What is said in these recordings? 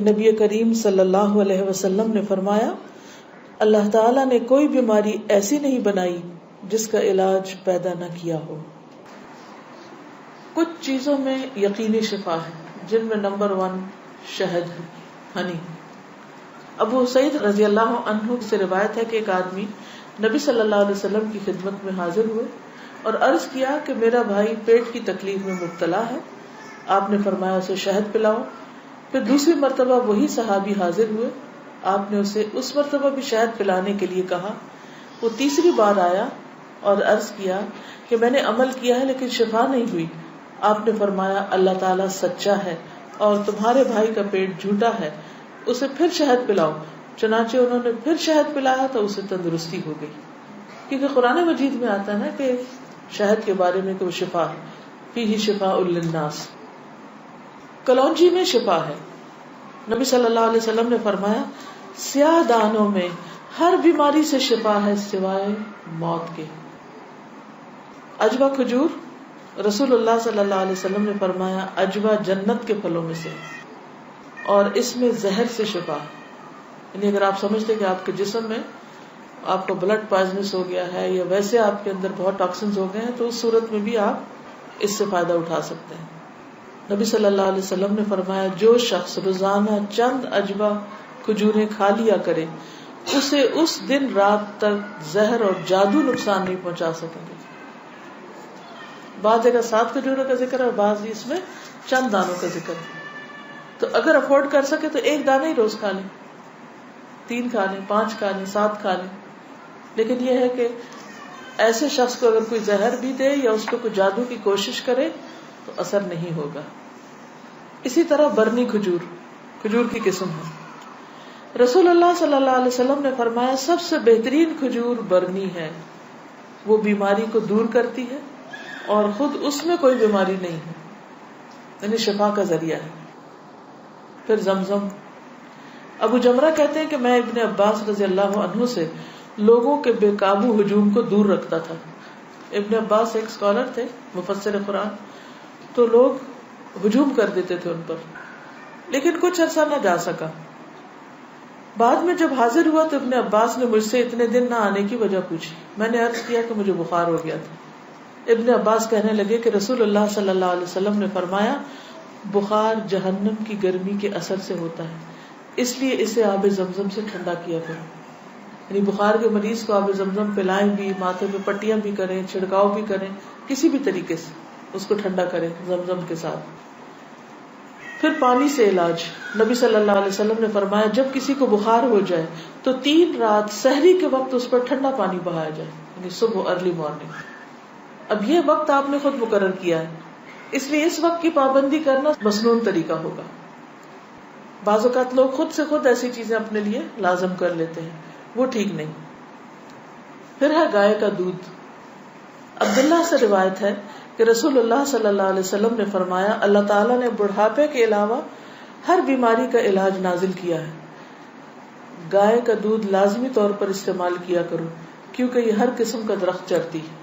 نبی کریم صلی اللہ علیہ وسلم نے فرمایا اللہ تعالیٰ نے کوئی بیماری ایسی نہیں بنائی جس کا علاج پیدا نہ کیا ہو. کچھ چیزوں میں یقینی شفا ہے جن میں نمبر 1 شہد ہے، ہنی. ابو سعید رضی اللہ عنہ سے روایت ہے کہ ایک آدمی نبی صلی اللہ علیہ وسلم کی خدمت میں حاضر ہوئے اور عرض کیا کہ میرا بھائی پیٹ کی تکلیف میں مبتلا ہے. آپ نے فرمایا اسے شہد پلاؤ. پھر دوسری مرتبہ وہی صحابی حاضر ہوئے. آپ نے اسے اس مرتبہ بھی شہد پلانے کے لیے کہا. وہ تیسری بار آیا اور عرض کیا کہ میں نے عمل کیا ہے لیکن شفا نہیں ہوئی. آپ نے فرمایا اللہ تعالیٰ سچا ہے اور تمہارے بھائی کا پیٹ جھوٹا ہے، اسے پھر شہد پلاؤ. چنانچہ انہوں نے پھر شہد پلایا تو اسے تندرستی ہو گئی. کیونکہ قرآن مجید میں آتا ہے نا کہ شہد کے بارے میں کہ وہ شفا ہے، فیہ شفاء للناس. کلونجی میں شفا ہے. نبی صلی اللہ علیہ وسلم نے فرمایا سیاہ دانوں میں ہر بیماری سے شفا ہے سوائے موت کے. عجوہ کھجور، رسول اللہ صلی اللہ علیہ وسلم نے فرمایا عجوہ جنت کے پھلوں میں سے اور اس میں زہر سے شفا. یعنی اگر آپ سمجھتے کہ آپ کے جسم میں آپ کو بلڈ پوائزنس ہو گیا ہے یا ویسے آپ کے اندر بہت ٹاکسنز ہو گئے ہیں تو اس صورت میں بھی آپ اس سے فائدہ اٹھا سکتے ہیں. نبی صلی اللہ علیہ وسلم نے فرمایا جو شخص روزانہ چند عجوہ کھجوریں کھا لیا کرے اسے اس دن رات تک زہر اور جادو نقصان نہیں پہنچا سکیں گے. بعض جگہ 7 کھجوروں کا ذکر ہے اور بعض اس میں چند دانوں کا ذکر ہے. تو اگر افورڈ کر سکے تو 1 دانہ ہی روز کھا لیں، 3 کھا لیں، 5 کھا لیں، 7 کھا لیں. لیکن یہ ہے کہ ایسے شخص کو اگر کوئی زہر بھی دے یا اس کو کوئی جادو کی کوشش کرے تو اثر نہیں ہوگا. اسی طرح برنی کھجور کی قسم ہے. رسول اللہ صلی اللہ علیہ وسلم نے فرمایا سب سے بہترین کھجور برنی ہے، وہ بیماری کو دور کرتی ہے اور خود اس میں کوئی بیماری نہیں ہے، یعنی شفا کا ذریعہ ہے. پھر زمزم. ابو جمرہ کہتے ہیں کہ میں ابن عباس رضی اللہ عنہ سے لوگوں کے بے قابو ہجوم کو دور رکھتا تھا. ابن عباس ایک اسکالر تھے، مفسر قرآن. تو لوگ ہجوم کر دیتے تھے ان پر، لیکن کچھ عرصہ نہ جا سکا. بعد میں جب حاضر ہوا تو ابن عباس نے مجھ سے اتنے دن نہ آنے کی وجہ پوچھی. میں نے عرض کیا کہ مجھے بخار ہو گیا تھا. ابن عباس کہنے لگے کہ رسول اللہ صلی اللہ علیہ وسلم نے فرمایا بخار جہنم کی گرمی کے اثر سے ہوتا ہے، اس لیے اسے آب زمزم سے ٹھنڈا کیا کرو. یعنی بخار کے مریض کو آب زمزم پلائیں بھی، ماتھے پہ پٹیاں بھی کریں، چھڑکاؤ بھی کریں، کسی بھی طریقے سے اس کو ٹھنڈا کریں زمزم کے ساتھ. پھر پانی سے علاج. نبی صلی اللہ علیہ وسلم نے فرمایا جب کسی کو بخار ہو جائے تو 3 رات سحری کے وقت اس پر ٹھنڈا پانی بہایا جائے، یعنی صبح ارلی مارننگ. اب یہ وقت آپ نے خود مقرر کیا ہے، اس لیے اس وقت کی پابندی کرنا مسنون طریقہ ہوگا. بعض اوقات لوگ خود سے خود ایسی چیزیں اپنے لیے لازم کر لیتے ہیں، وہ ٹھیک نہیں. پھر ہے گائے کا دودھ. عبداللہ سے روایت ہے کہ رسول اللہ صلی اللہ علیہ وسلم نے فرمایا اللہ تعالیٰ نے بڑھاپے کے علاوہ ہر بیماری کا علاج نازل کیا ہے. گائے کا دودھ لازمی طور پر استعمال کیا کرو کیونکہ یہ ہر قسم کا درخت چرتی ہے.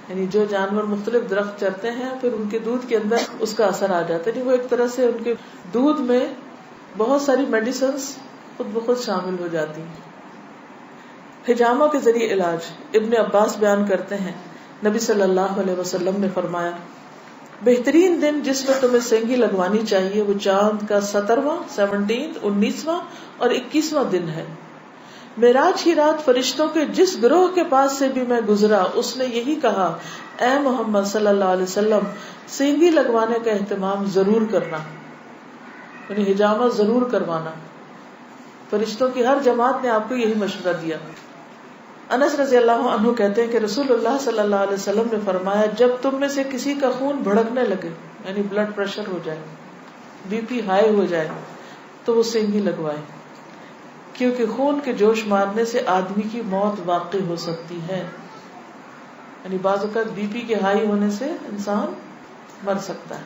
یعنی جو جانور مختلف درخت چرتے ہیں پھر ان کے دودھ کے اندر اس کا اثر آ جاتا ہے. وہ ایک طرح سے ان کے دودھ میں بہت ساری میڈیسنز خود بخود شامل ہو جاتی ہیں. حجامہ کے ذریعے علاج. ابن عباس بیان کرتے ہیں نبی صلی اللہ علیہ وسلم نے فرمایا بہترین دن جس میں تمہیں سینگی لگوانی چاہیے وہ چاند کا 17واں 19واں اور 21واں دن ہے. معراج کی رات فرشتوں کے جس گروہ کے پاس سے بھی میں گزرا اس نے یہی کہا اے محمد صلی اللہ علیہ وسلم سینگی لگوانے کا اہتمام ضرور کرنا، یعنی حجامہ ضرور کروانا. فرشتوں کی ہر جماعت نے آپ کو یہی مشورہ دیا. انس رضی اللہ عنہ کہتے ہیں کہ رسول اللہ صلی اللہ علیہ وسلم نے فرمایا جب تم میں سے کسی کا خون بھڑکنے لگے، یعنی بلڈ پریشر ہو جائے، بی پی ہائی ہو جائے، تو وہ سینگی لگوائے، کیونکہ خون کے جوش مارنے سے آدمی کی موت واقع ہو سکتی ہے. یعنی بعض اوقات بی پی کے ہائی ہونے سے انسان مر سکتا ہے.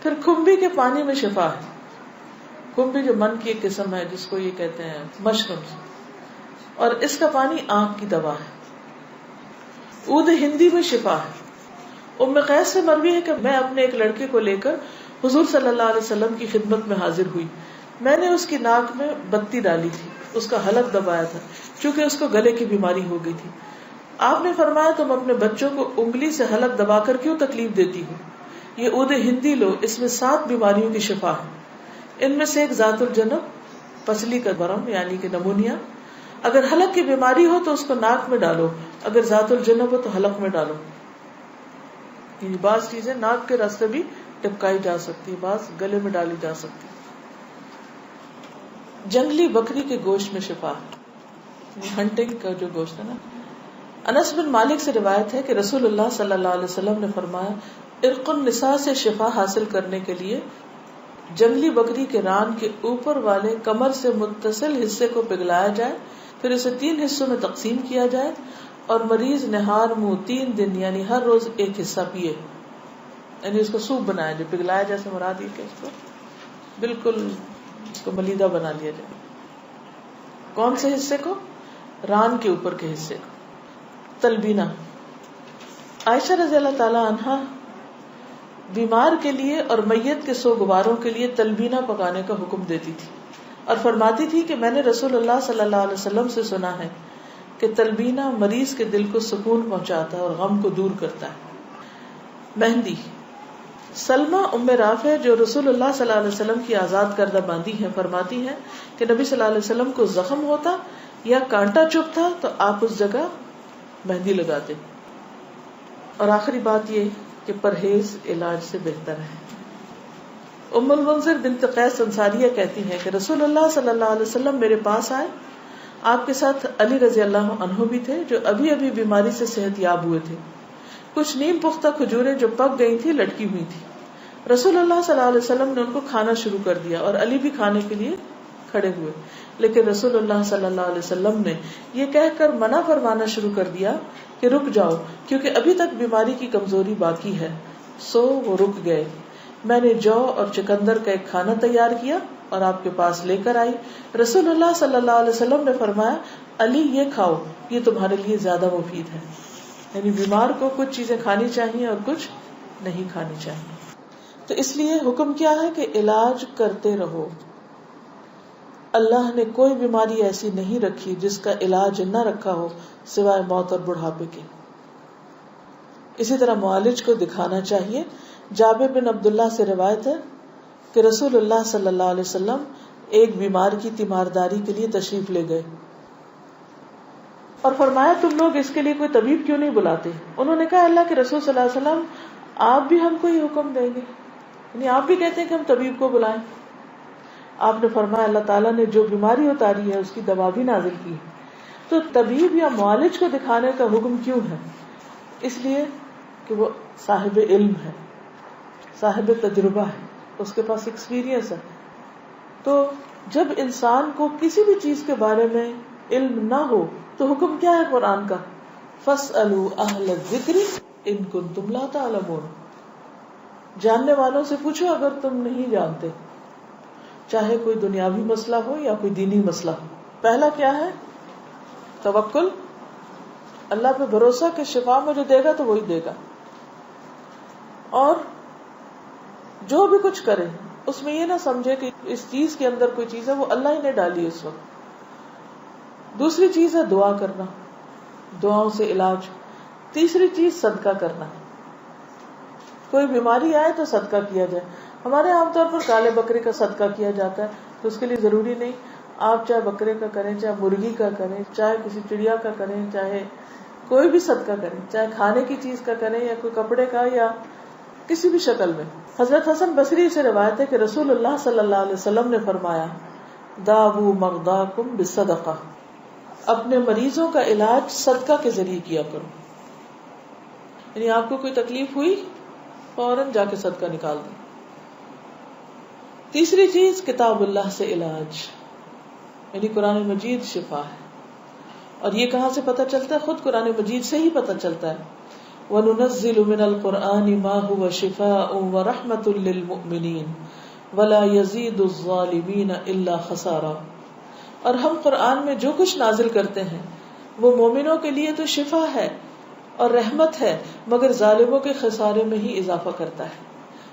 پھر کھمبی کے پانی میں شفا ہے. کھمبی جو من کی ایک قسم ہے جس کو یہ کہتے ہیں مشروم، اور اس کا پانی آنکھ کی دوا ہے. عود ہندی میں شفا ہے. ام قیس سے مروی ہے کہ میں اپنے ایک لڑکے کو لے کر حضور صلی اللہ علیہ وسلم کی خدمت میں حاضر ہوئی. میں نے اس کی ناک میں بتی ڈالی تھی، اس کا حلق دبایا تھا، چونکہ اس کو گلے کی بیماری ہو گئی تھی. آپ نے فرمایا تم اپنے بچوں کو انگلی سے حلق دبا کر کیوں تکلیف دیتی ہو؟ یہ عود ہندی لو، اس میں 7 بیماریوں کی شفا ہے. ان میں سے ایک ذات الجنب، پسلی کا ورم یعنی کہ نمونیا. اگر حلق کی بیماری ہو تو اس کو ناک میں ڈالو، اگر ذات الجنب ہو تو حلق میں ڈالو. یعنی بعض چیزیں ناک کے راستے بھی ٹپکائی جا سکتی، بعض گلے میں ڈالی جا سکتی. جنگلی بکری کے گوشت میں شفا، ہنٹنگ کا جو گوشت ہے نا. انس بن مالک سے روایت ہے کہ رسول اللہ صلی اللہ علیہ وسلم نے فرمایا ارق النساء سے شفا حاصل کرنے کے لیے جنگلی بکری کے ران کے اوپر والے کمر سے متصل حصے کو پگھلایا جائے، پھر اسے 3 حصوں میں تقسیم کیا جائے اور مریض نہار منہ 3 دن یعنی ہر روز ایک حصہ پیے. یعنی اس کو سوپ بنایا جائے، پگھلایا جیسے مراد یہ کہ اس کو بالکل اس کو ملیدہ بنا لیا جائے. کون سے حصے کو؟ ران کے اوپر کے حصے کو. تلبینہ، عائشہ رضی اللہ تعالی عنہا بیمار کے لیے اور میت کے سوگواروں کے لیے تلبینہ پکانے کا حکم دیتی تھی اور فرماتی تھی کہ میں نے رسول اللہ صلی اللہ علیہ وسلم سے سنا ہے کہ تلبینہ مریض کے دل کو سکون پہنچاتا ہے اور غم کو دور کرتا ہے. مہندی، سلمہ ام رافع جو رسول اللہ صلی اللہ علیہ وسلم کی آزاد کردہ باندی ہیں فرماتی ہیں کہ نبی صلی اللہ علیہ وسلم کو زخم ہوتا یا کانٹا چبھتا تو آپ اس جگہ مہندی لگاتے. اور آخری بات یہ کہ پرہیز علاج سے بہتر ہے. ام المنذر بنت قیس انصاریہ کہتی ہیں کہ رسول اللہ صلی اللہ علیہ وسلم میرے پاس آئے، آپ کے ساتھ علی رضی اللہ عنہ بھی تھے جو ابھی ابھی بیماری سے صحت یاب ہوئے تھے. کچھ نیم پختہ کھجوریں جو پک گئی تھی لٹکی ہوئی تھی. رسول اللہ صلی اللہ علیہ وسلم نے ان کو کھانا شروع کر دیا اور علی بھی کھانے کے لیے کھڑے ہوئے، لیکن رسول اللہ صلی اللہ علیہ وسلم نے یہ کہہ کر منع فرمانا شروع کر دیا کہ رک جاؤ کیونکہ ابھی تک بیماری کی کمزوری باقی ہے. سو وہ رک گئے. میں نے جو اور چکندر کا ایک کھانا تیار کیا اور آپ کے پاس لے کر آئی. رسول اللہ صلی اللہ علیہ وسلم نے فرمایا علی یہ کھاؤ، یہ تمہارے لیے زیادہ مفید ہے. یعنی بیمار کو کچھ چیزیں کھانی چاہیے اور کچھ نہیں کھانی چاہیے. تو اس لیے حکم کیا ہے کہ علاج کرتے رہو. اللہ نے کوئی بیماری ایسی نہیں رکھی جس کا علاج نہ رکھا ہو سوائے موت اور بڑھاپے کے. اسی طرح معالج کو دکھانا چاہیے. جابر بن عبداللہ سے روایت ہے کہ رسول اللہ صلی اللہ علیہ وسلم ایک بیمار کی تیمارداری کے لیے تشریف لے گئے اور فرمایا تم لوگ اس کے لیے کوئی طبیب کیوں نہیں بلاتے؟ انہوں نے کہا اللہ کے رسول صلی اللہ علیہ وسلم آپ بھی ہم کو ہی حکم دیں گے، یعنی آپ بھی کہتے ہیں کہ ہم طبیب کو بلائیں. آپ نے فرمایا اللہ تعالیٰ نے جو بیماری اتاری ہے اس کی دوا بھی نازل کی. تو طبیب یا معالج کو دکھانے کا حکم کیوں ہے؟ اس لیے کہ وہ صاحب علم ہے، صاحب تجربہ ہے، اس کے پاس ایکسپیرینس ہے. تو جب انسان کو کسی بھی چیز کے بارے میں علم نہ ہو تو حکم کیا ہے قرآن کا؟ فَاسْأَلُوا أَهْلَ الذِّكْرِ إِن كُنتُمْ لَا تَعْلَمُونَ. جاننے والوں سے پوچھو اگر تم نہیں جانتے، چاہے کوئی دنیاوی مسئلہ ہو یا کوئی دینی مسئلہ ہو. پہلا کیا ہے؟ توکل، اللہ پہ بھروسہ کہ شفا مجھے دے گا تو وہی دے گا. اور جو بھی کچھ کرے اس میں یہ نہ سمجھے کہ اس چیز کے اندر کوئی چیز ہے، وہ اللہ ہی نے ڈالی اس وقت. دوسری چیز ہے دعا کرنا، دعاؤں سے علاج. تیسری چیز صدقہ کرنا. کوئی بیماری آئے تو صدقہ کیا جائے. ہمارے عام طور پر کالے بکرے کا صدقہ کیا جاتا ہے، تو اس کے لیے ضروری نہیں آپ چاہے بکرے کا کریں، چاہے مرغی کا کریں، چاہے کسی چڑیا کا کریں، چاہے کوئی بھی صدقہ کریں، چاہے کھانے کی چیز کا کریں یا کوئی کپڑے کا یا کسی بھی شکل میں. حضرت حسن بصری سے روایت ہے کہ رسول اللہ صلی اللہ علیہ وسلم نے فرمایا داؤ مرضاکم بالصدقہ، اپنے مریضوں کا علاج صدقہ کے ذریعے کیا کرو. یعنی آپ کو کوئی تکلیف ہوئی فوراً جا کے صدقہ نکال دیں. تیسری چیز کتاب اللہ سے علاج، یعنی قرآن مجید شفا ہے. اور یہ کہاں سے پتہ چلتا ہے؟ خود قرآن مجید سے ہی پتہ چلتا ہے. وَنُنَزِّلُ مِنَ الْقُرْآنِ مَا هُوَ شِفَاءٌ وَرَحْمَةٌ لِّلْمُؤْمِنِينَ وَلَا يَزِيدُ الظَّالِمِينَ إِلَّا خَسَارًا. اور ہم قرآن میں جو کچھ نازل کرتے ہیں وہ مومنوں کے لیے تو شفا ہے اور رحمت ہے، مگر ظالموں کے خسارے میں ہی اضافہ کرتا ہے.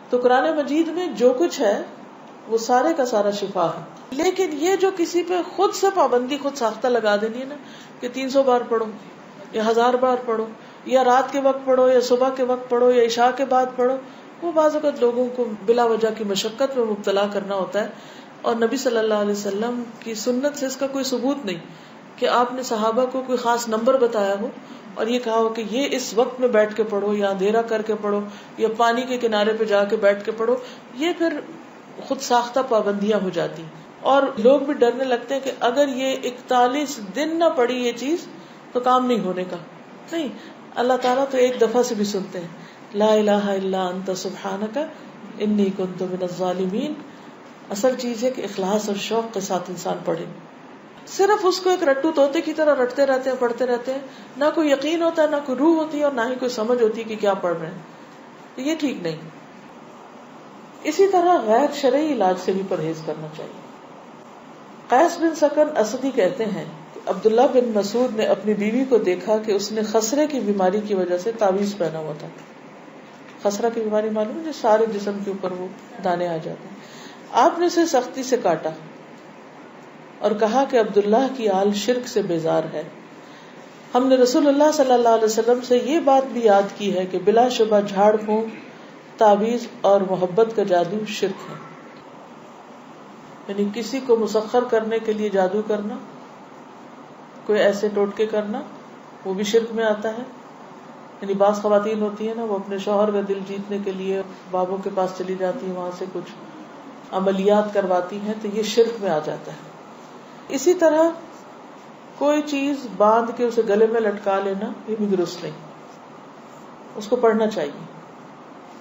تو قرآن مجید میں جو کچھ ہے وہ سارے کا سارا شفا ہے. لیکن یہ جو کسی پہ خود سے پابندی خود ساختہ لگا دینی ہے نا کہ 300 بار پڑھو یا 1000 بار پڑھو یا رات کے وقت پڑھو یا صبح کے وقت پڑھو یا عشاء کے بعد پڑھو، وہ بعض اوقات لوگوں کو بلا وجہ کی مشقت میں مبتلا کرنا ہوتا ہے. اور نبی صلی اللہ علیہ وسلم کی سنت سے اس کا کوئی ثبوت نہیں کہ آپ نے صحابہ کو کوئی خاص نمبر بتایا ہو اور یہ کہا ہو کہ یہ اس وقت میں بیٹھ کے پڑھو یا اندھیرا کر کے پڑھو یا پانی کے کنارے پہ جا کے بیٹھ کے پڑھو. یہ پھر خود ساختہ پابندیاں ہو جاتی اور لوگ بھی ڈرنے لگتے ہیں کہ اگر یہ 41 دن نہ پڑھی یہ چیز تو کام نہیں ہونے کا. نہیں، اللہ تعالیٰ تو ایک دفعہ سے بھی سنتے ہیں. لا الہ الا انت سبحانک انی کنت من الظالمین. اصل چیز ہے کہ اخلاص اور شوق کے ساتھ انسان پڑھے. صرف اس کو ایک رٹو طوطے کی طرح رٹتے رہتے ہیں، پڑھتے رہتے ہیں، نہ کوئی یقین ہوتا ہے، نہ کوئی روح ہوتی ہے اور نہ ہی کوئی سمجھ ہوتی ہے کہ کیا پڑھ رہے ہیں. یہ ٹھیک نہیں. اسی طرح غیر شرعی علاج سے بھی پرہیز کرنا چاہیے. قیس بن سکن اسدی کہتے ہیں کہ عبداللہ بن مسعود نے اپنی بیوی کو دیکھا کہ اس نے خسرے کی بیماری کی وجہ سے تعویذ پہنا ہوا تھا. خسرہ کی بیماری معلوم ہے، جو سارے جسم کے اوپر وہ دانے آ جاتے ہیں. آپ نے اسے سختی سے کاٹا اور کہا کہ عبداللہ کی آل شرک سے بیزار ہے. ہم نے رسول اللہ صلی اللہ علیہ وسلم سے یہ بات بھی یاد کی ہے کہ بلا شبہ جھاڑ پھونک، تعویذ اور محبت کا جادو شرک ہے. یعنی کسی کو مسخر کرنے کے لیے جادو کرنا، کوئی ایسے ٹوٹکے کرنا، وہ بھی شرک میں آتا ہے. یعنی بعض خواتین ہوتی ہیں نا، وہ اپنے شوہر کا دل جیتنے کے لیے بابوں کے پاس چلی جاتی ہیں، وہاں سے کچھ عملیات کرواتی ہیں، تو یہ شرک میں آ جاتا ہے. اسی طرح کوئی چیز باندھ کے اسے گلے میں لٹکا لینا، یہ بھی درست نہیں. اس کو پڑھنا چاہیے.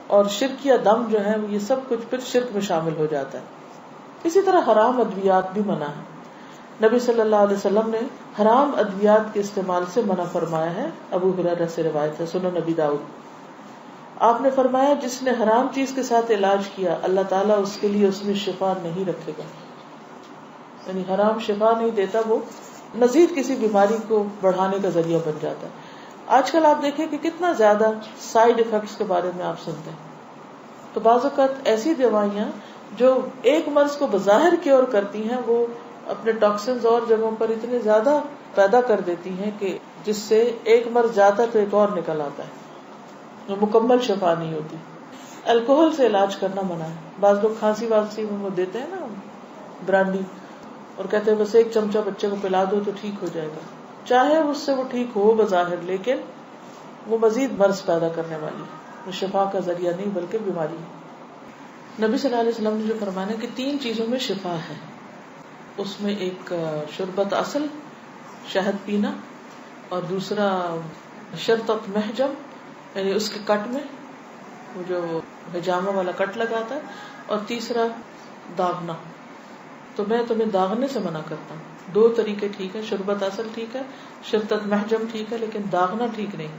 اور شرک یا دم جو ہے یہ سب کچھ پھر شرک میں شامل ہو جاتا ہے. اسی طرح حرام ادویات بھی منع ہے. نبی صلی اللہ علیہ وسلم نے حرام ادویات کے استعمال سے منع فرمایا ہے. ابو ہریرہ سے روایت ہے، سنن نبی داؤد. آپ نے فرمایا جس نے حرام چیز کے ساتھ علاج کیا اللہ تعالیٰ اس کے لیے اس میں شفا نہیں رکھے گا. یعنی حرام شفا نہیں دیتا، وہ مزید کسی بیماری کو بڑھانے کا ذریعہ بن جاتا ہے. آج کل آپ دیکھیں کہ کتنا زیادہ سائیڈ ایفیکٹس کے بارے میں آپ سنتے ہیں. تو بعض اوقات ایسی دوائیاں جو ایک مرض کو بظاہر کیور کرتی ہیں، وہ اپنے ٹاکسنز اور جگہوں پر اتنے زیادہ پیدا کر دیتی ہیں کہ جس سے ایک مرض جاتا ہے تو ایک اور نکل آتا ہے، وہ مکمل شفا نہیں ہوتی. الکوہل سے علاج کرنا منع ہے. بعض لوگ کھانسی وانسی میں وہ دیتے ہیں نا برانڈی، اور کہتے ہیں بس ایک چمچہ بچے کو پلا دو تو ٹھیک ہو جائے گا. چاہے اس سے وہ ٹھیک ہو بظاہر، لیکن وہ مزید مرض پیدا کرنے والی ہے، وہ شفا کا ذریعہ نہیں بلکہ بیماری ہے. نبی صلی اللہ علیہ وسلم نے جو فرمایا کہ 3 چیزوں میں شفا ہے، اس میں ایک شربت اصل، شہد پینا، اور دوسرا شرطت محجم، یعنی اس کے کٹ میں وہ جو حجامہ والا کٹ لگاتا ہے، اور تیسرا داغنا. تو میں تمہیں داغنے سے منع کرتا ہوں. 2 طریقے ٹھیک ہے، شربت اصل ٹھیک ہے، شرطت محجم ٹھیک ہے، لیکن داغنا ٹھیک نہیں.